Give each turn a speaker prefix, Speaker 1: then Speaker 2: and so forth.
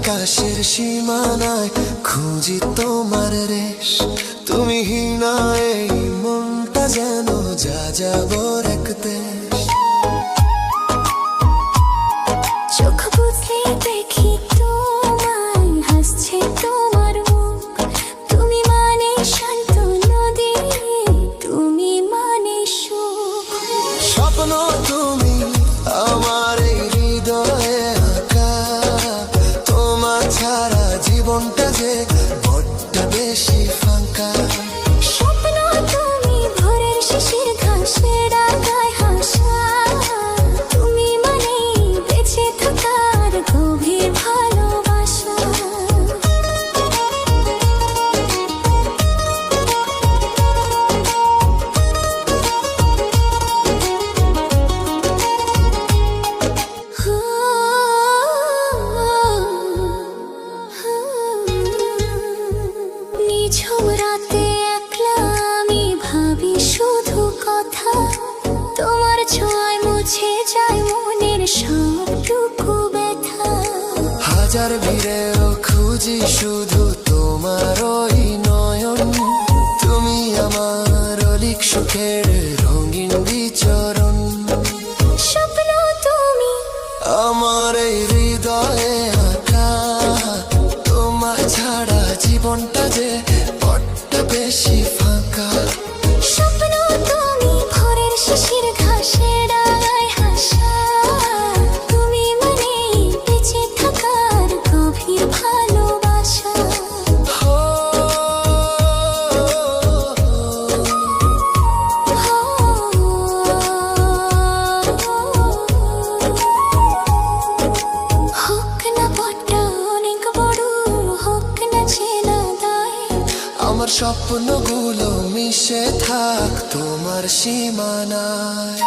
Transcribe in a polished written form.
Speaker 1: আকাশের সীমানায় খুঁজি তোমার রেশ। তুমি হীনা এই মনটা যেন যা যাবর এক দেশ।
Speaker 2: চোখ বুঝলে দেখি তোমায়, হাসছে তোমার মুখ। তুমি মানে শান্ত নদী, তুমি মানে সুখ।
Speaker 1: স্বপ্ন তুমি আমার এই হৃদয়ে আঁকা, তোমার ছাড়া জীবনটা যে বড্ড বেশি ফাঁকা।
Speaker 2: স্বপ্ন তুমি ভোরের শিশির ঘাসের আগায় হাসা, তুমি মানে বেঁচে থাকার গভীর ভালোবাসা। নিঝুম রাতে একলা আমি ভাবি শুধু কথা, তোমার ছোঁয়ায় মুছে যায় মনের সবটুকু ব্যথা।
Speaker 1: হাজার ভিড়েও খুঁজি শুধু তোমার ওই নয়ন, তুমি আমার অলিক সুখের রঙিন বিচরণ।
Speaker 2: স্বপ্ন তুমি
Speaker 1: আমার এই হৃদয়ে আঁকা, তোমার ছাড়া জীবনটা যে বড্ড বেশি ফাঁকা।
Speaker 2: স্বপ্ন তুমি ভোরের শিশির ঘাসের আগায় হাসা, তুমি মানে বেঁচে থাকার গভীর ভালোবাসা। হোক না বড়টা অনেক বড়, হোক না চেনা দায়,
Speaker 1: আমার স্বপ্নগুলো মিশে থাক তোমার সীমানায়।